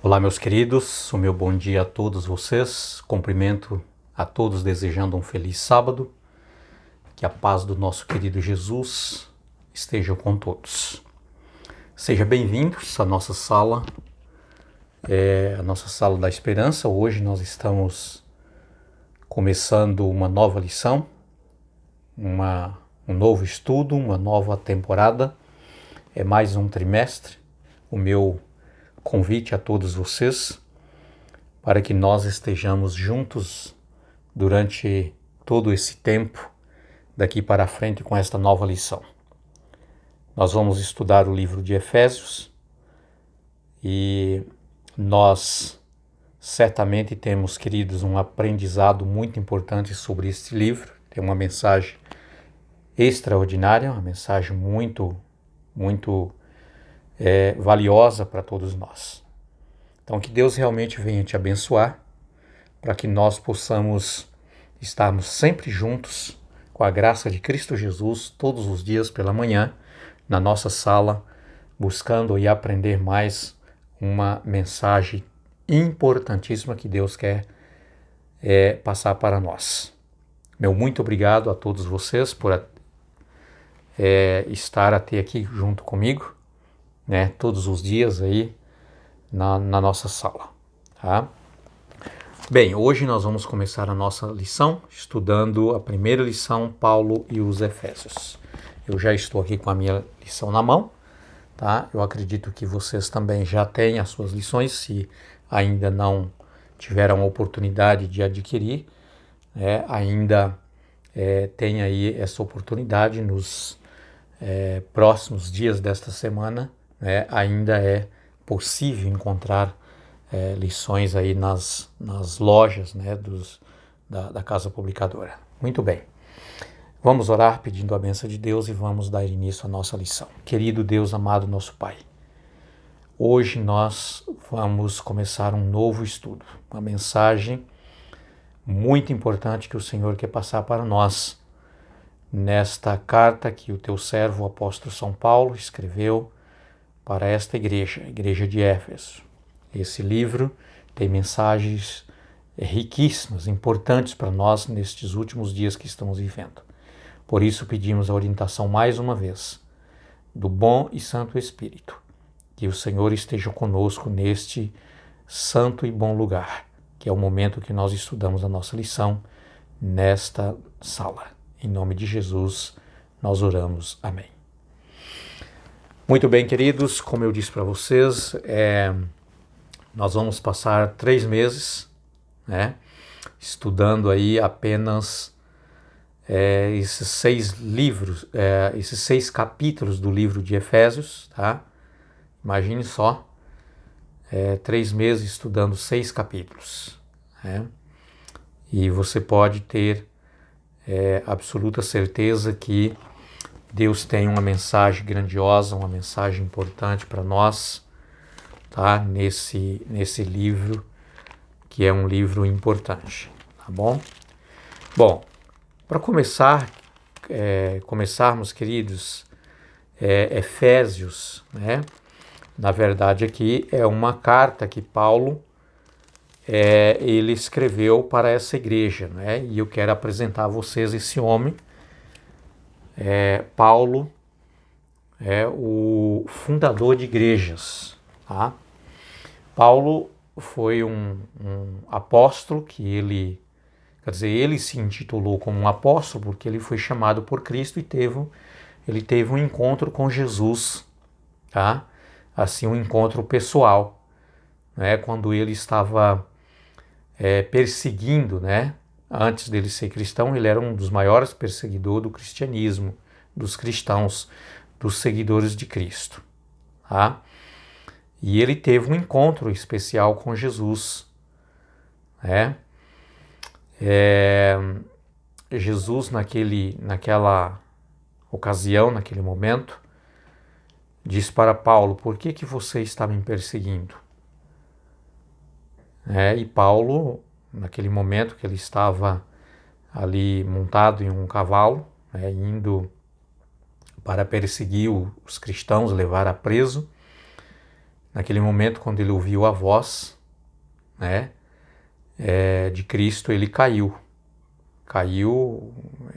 Olá, meus queridos, o meu bom dia a todos vocês. Cumprimento a todos desejando um feliz sábado. Que a paz do nosso querido Jesus esteja com todos. Sejam bem-vindos à nossa sala, a nossa sala da esperança. Hoje nós estamos começando uma nova lição, um novo estudo, uma nova temporada. É mais um trimestre. O meu convite a todos vocês para que nós estejamos juntos durante todo esse tempo, daqui para frente, com esta nova lição. Nós vamos estudar o livro de Efésios e nós certamente temos, queridos, um aprendizado muito importante sobre este livro. Tem uma mensagem extraordinária, uma mensagem muito valiosa para todos nós. Então, que Deus realmente venha te abençoar, para que nós possamos estarmos sempre juntos, com a graça de Cristo Jesus, todos os dias pela manhã, na nossa sala, buscando e aprender mais uma mensagem importantíssima que Deus quer passar para nós. Meu muito obrigado a todos vocês por estar até aqui junto comigo, né, todos os dias aí na nossa sala, tá? Bem, hoje nós vamos começar a nossa lição estudando a primeira lição, Paulo e os Efésios. Eu já estou aqui com a minha lição na mão, tá? Eu acredito que vocês também já têm as suas lições, se ainda não tiveram a oportunidade de adquirir, ainda tem aí essa oportunidade nos próximos dias desta semana, ainda é possível encontrar lições aí nas lojas, da Casa Publicadora. Muito bem. Vamos orar pedindo a bênção de Deus e vamos dar início à nossa lição. Querido Deus amado, nosso Pai, hoje nós vamos começar um novo estudo, uma mensagem muito importante que o Senhor quer passar para nós nesta carta que o teu servo, o apóstolo São Paulo, escreveu para esta igreja, a igreja de Éfeso. Esse livro tem mensagens riquíssimas, importantes para nós nestes últimos dias que estamos vivendo. Por isso pedimos a orientação mais uma vez do bom e santo Espírito, que o Senhor esteja conosco neste santo e bom lugar, que é o momento que nós estudamos a nossa lição nesta sala. Em nome de Jesus, nós oramos. Amém. Muito bem, queridos, como eu disse para vocês, nós vamos passar 3 meses, estudando aí apenas esses 6 livros, esses 6 capítulos do livro de Efésios, tá? Imagine só, 3 meses estudando 6 capítulos, E você pode ter absoluta certeza que Deus tem uma mensagem grandiosa, uma mensagem importante para nós, tá? Nesse livro, que é um livro importante, tá bom? Bom, para começarmos, queridos, Efésios, Na verdade, aqui é uma carta que Paulo ele escreveu para essa igreja, E eu quero apresentar a vocês esse homem. Paulo é o fundador de igrejas, tá? Paulo foi um apóstolo que ele se intitulou como um apóstolo porque ele foi chamado por Cristo e ele teve um encontro com Jesus, tá? Assim, um encontro pessoal, quando ele estava perseguindo, Antes dele ser cristão, ele era um dos maiores perseguidores do cristianismo, dos cristãos, dos seguidores de Cristo, tá? E ele teve um encontro especial com Jesus, Jesus naquela ocasião, naquele momento, disse para Paulo: por que você está me perseguindo? E Paulo, naquele momento que ele estava ali montado em um cavalo, indo para perseguir os cristãos, levar a preso, naquele momento, quando ele ouviu a voz, né, de Cristo, ele caiu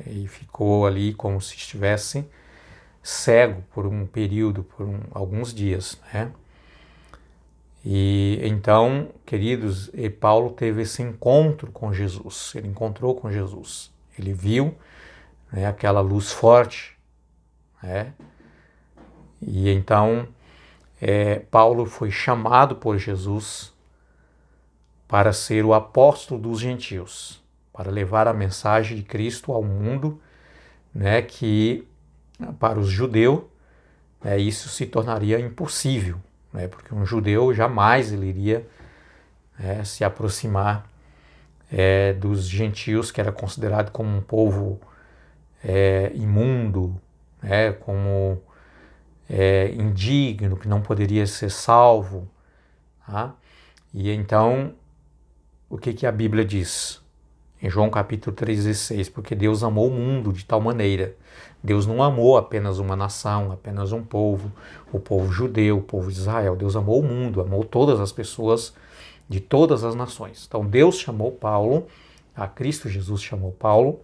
e ficou ali como se estivesse cego por um período, alguns dias, né? E então, queridos, Paulo teve esse encontro com Jesus, ele encontrou com Jesus, ele viu, né, aquela luz forte, né? E então Paulo foi chamado por Jesus para ser o apóstolo dos gentios, para levar a mensagem de Cristo ao mundo, né, que para os judeus, né, isso se tornaria impossível, né, porque um judeu jamais ele iria se aproximar dos gentios, que era considerado como um povo imundo, né, como indigno, que não poderia ser salvo. Tá? E então, o que a Bíblia diz? Em João capítulo 3,16, porque Deus amou o mundo de tal maneira. Deus não amou apenas uma nação, apenas um povo, o povo judeu, o povo de Israel. Deus amou o mundo, amou todas as pessoas de todas as nações. Então Deus chamou Paulo, a Cristo Jesus chamou Paulo,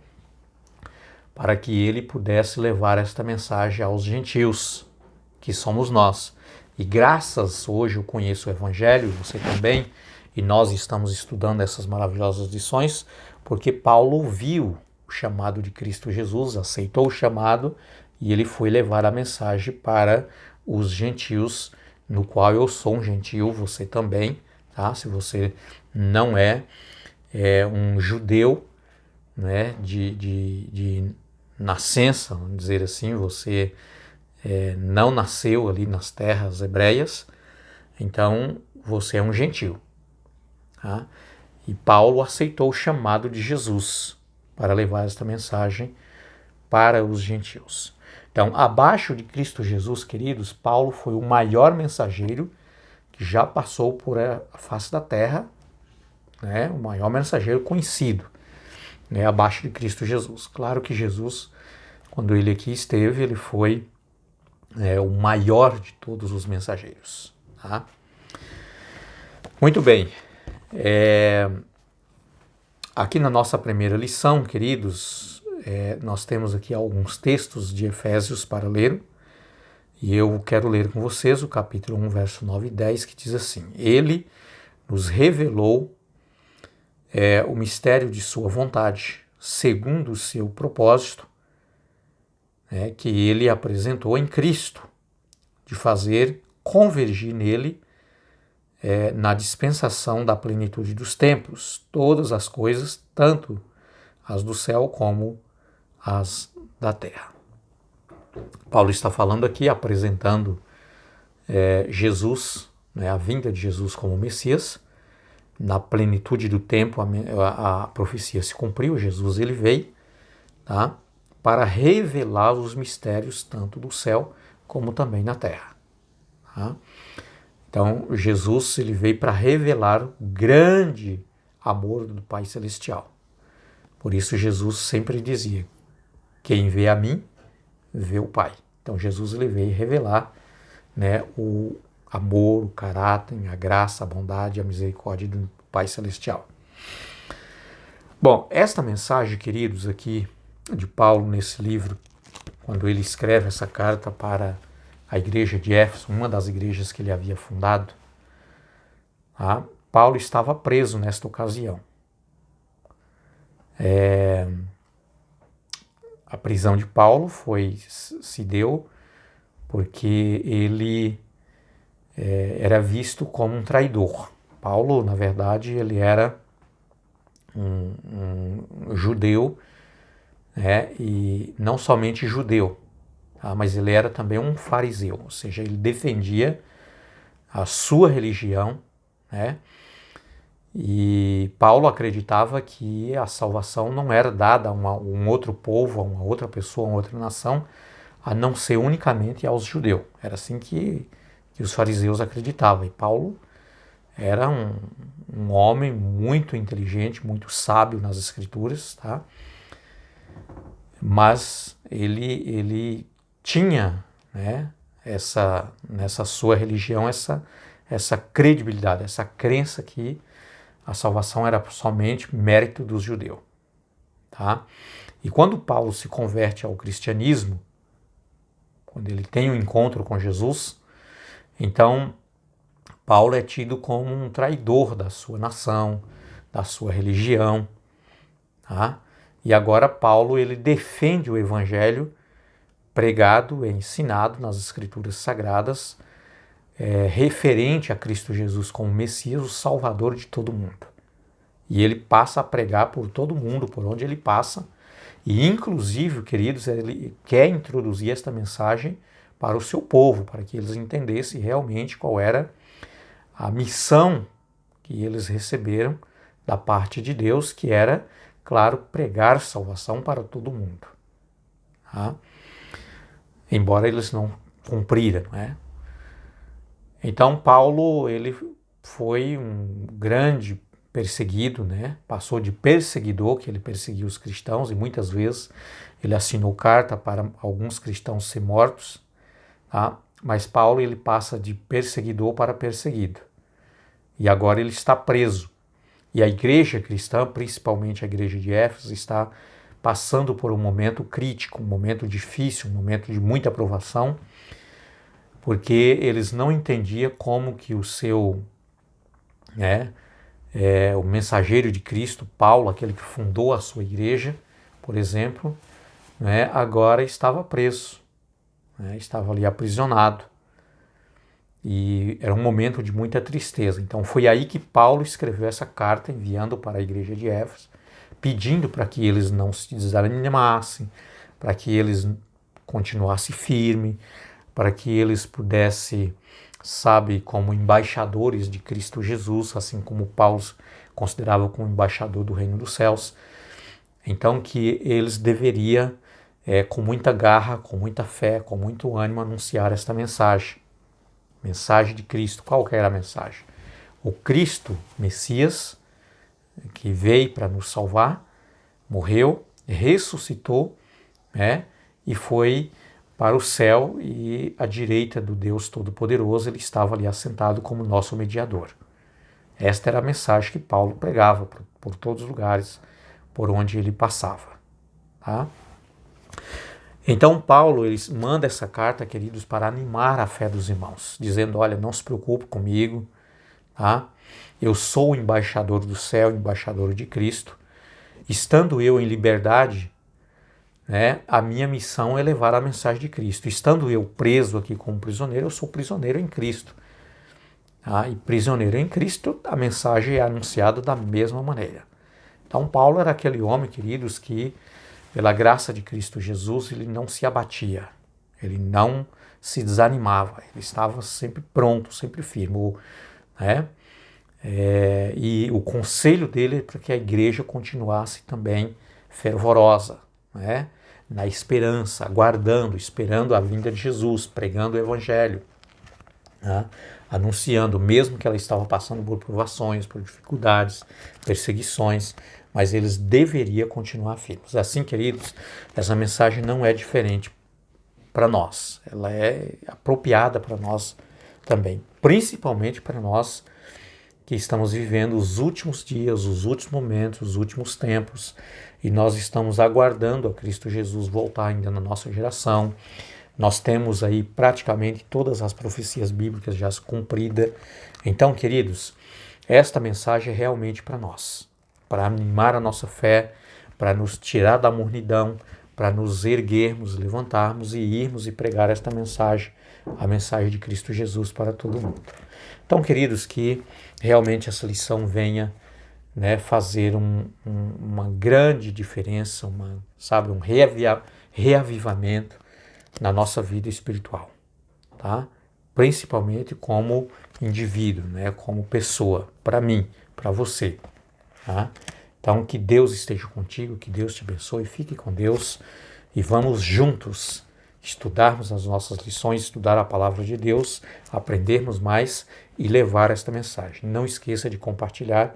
para que ele pudesse levar esta mensagem aos gentios, que somos nós. E graças, hoje eu conheço o Evangelho, você também, e nós estamos estudando essas maravilhosas lições, porque Paulo viu o chamado de Cristo Jesus, aceitou o chamado e ele foi levar a mensagem para os gentios, no qual eu sou um gentio, você também, tá? Se você não é um judeu, né, de nascença, vamos dizer assim, você não nasceu ali nas terras hebreias, então você é um gentio. Tá? E Paulo aceitou o chamado de Jesus para levar esta mensagem para os gentios. Então, abaixo de Cristo Jesus, queridos, Paulo foi o maior mensageiro que já passou por a face da terra, né? O maior mensageiro conhecido, né? Abaixo de Cristo Jesus. Claro que Jesus, quando ele aqui esteve, ele foi o maior de todos os mensageiros. Tá? Muito bem. Aqui na nossa primeira lição, queridos, nós temos aqui alguns textos de Efésios para ler, e eu quero ler com vocês o capítulo 1, verso 9 e 10, que diz assim: Ele nos revelou o mistério de sua vontade, segundo o seu propósito, que ele apresentou em Cristo, de fazer convergir nele, na dispensação da plenitude dos tempos, todas as coisas, tanto as do céu como as da terra. Paulo está falando aqui, apresentando Jesus, né, a vinda de Jesus como Messias. Na plenitude do tempo a profecia se cumpriu, Jesus ele veio, tá, para revelar os mistérios tanto do céu como também na terra. Tá? Então Jesus ele veio para revelar o grande amor do Pai Celestial. Por isso Jesus sempre dizia: quem vê a mim, vê o Pai. Então Jesus ele veio revelar, né, o amor, o caráter, a graça, a bondade, a misericórdia do Pai Celestial. Bom, esta mensagem, queridos, aqui de Paulo nesse livro, quando ele escreve essa carta para a igreja de Éfeso, uma das igrejas que ele havia fundado, tá? Paulo estava preso nesta ocasião. A prisão de Paulo se deu porque ele era visto como um traidor. Paulo, na verdade, ele era um judeu, né, e não somente judeu, tá, mas ele era também um fariseu, ou seja, ele defendia a sua religião, né, e Paulo acreditava que a salvação não era dada a um outro povo, a uma outra pessoa, a uma outra nação, a não ser unicamente aos judeus. Era assim que os fariseus acreditavam. E Paulo era um homem muito inteligente, muito sábio nas escrituras, tá? Mas ele tinha, né, nessa sua religião, essa credibilidade, essa crença que a salvação era somente mérito dos judeus. Tá? E quando Paulo se converte ao cristianismo, quando ele tem um encontro com Jesus, então Paulo é tido como um traidor da sua nação, da sua religião. Tá? E agora Paulo ele defende o evangelho pregado e ensinado nas Escrituras Sagradas, referente a Cristo Jesus como Messias, o Salvador de todo mundo. E ele passa a pregar por todo mundo, por onde ele passa. E inclusive, queridos, ele quer introduzir esta mensagem para o seu povo, para que eles entendessem realmente qual era a missão que eles receberam da parte de Deus, que era, claro, pregar salvação para todo mundo. Tá? Embora eles não cumpriram, né? Então Paulo, ele foi um grande perseguido, né? Passou de perseguidor, que ele perseguia os cristãos, e muitas vezes ele assinou carta para alguns cristãos ser mortos, tá? Mas Paulo, ele passa de perseguidor para perseguido. E agora ele está preso. E a igreja cristã, principalmente a igreja de Éfeso, está passando por um momento crítico, um momento difícil, um momento de muita provação, porque eles não entendiam como que o seu, o mensageiro de Cristo, Paulo, aquele que fundou a sua igreja, por exemplo, agora estava preso, estava ali aprisionado. E era um momento de muita tristeza. Então foi aí que Paulo escreveu essa carta, enviando para a igreja de Éfeso, pedindo para que eles não se desanimassem, para que eles continuassem firmes, para que eles pudessem, como embaixadores de Cristo Jesus, assim como Paulo considerava como embaixador do reino dos céus. Então que eles deveriam, com muita garra, com muita fé, com muito ânimo, anunciar esta mensagem. Mensagem de Cristo. Qual que era a mensagem? O Cristo, Messias, que veio para nos salvar, morreu, ressuscitou, e foi para o céu, e à direita do Deus Todo-Poderoso ele estava ali assentado como nosso mediador. Esta era a mensagem que Paulo pregava por todos os lugares por onde ele passava. Tá? Então Paulo ele manda essa carta, queridos, para animar a fé dos irmãos, dizendo, olha, não se preocupe comigo, tá? Eu sou o embaixador do céu, embaixador de Cristo. Estando eu em liberdade, a minha missão é levar a mensagem de Cristo. Estando eu preso aqui como prisioneiro, eu sou prisioneiro em Cristo. Tá? E prisioneiro em Cristo, a mensagem é anunciada da mesma maneira. Então Paulo era aquele homem, queridos, que pela graça de Cristo Jesus, ele não se abatia, ele não se desanimava, ele estava sempre pronto, sempre firme. E o conselho dele é para que a igreja continuasse também fervorosa, na esperança, aguardando, esperando a vinda de Jesus, pregando o evangelho, anunciando, mesmo que ela estava passando por provações, por dificuldades, perseguições, mas eles deveriam continuar firmes. Assim, queridos, essa mensagem não é diferente para nós, ela é apropriada para nós também, principalmente para nós que estamos vivendo os últimos dias, os últimos momentos, os últimos tempos, e nós estamos aguardando a Cristo Jesus voltar ainda na nossa geração. Nós temos aí praticamente todas as profecias bíblicas já cumpridas. Então, queridos, esta mensagem é realmente para nós, para animar a nossa fé, para nos tirar da mornidão, para nos erguermos, levantarmos e irmos e pregar esta mensagem, a mensagem de Cristo Jesus para todo mundo. Então, queridos, que realmente essa lição venha fazer uma grande diferença, um reavivamento na nossa vida espiritual, tá? Principalmente como indivíduo, como pessoa, para mim, para você. Tá? Então, que Deus esteja contigo, que Deus te abençoe, fique com Deus e vamos juntos estudarmos as nossas lições, estudar a palavra de Deus, aprendermos mais e levar esta mensagem. Não esqueça de compartilhar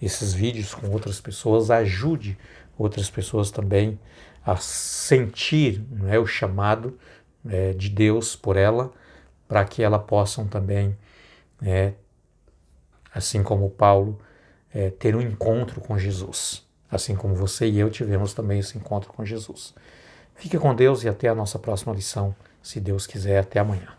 esses vídeos com outras pessoas, ajude outras pessoas também a sentir o chamado de Deus por ela, para que elas possam também assim como Paulo, ter um encontro com Jesus, assim como você e eu tivemos também esse encontro com Jesus. Fique com Deus e até a nossa próxima lição, se Deus quiser. Até amanhã.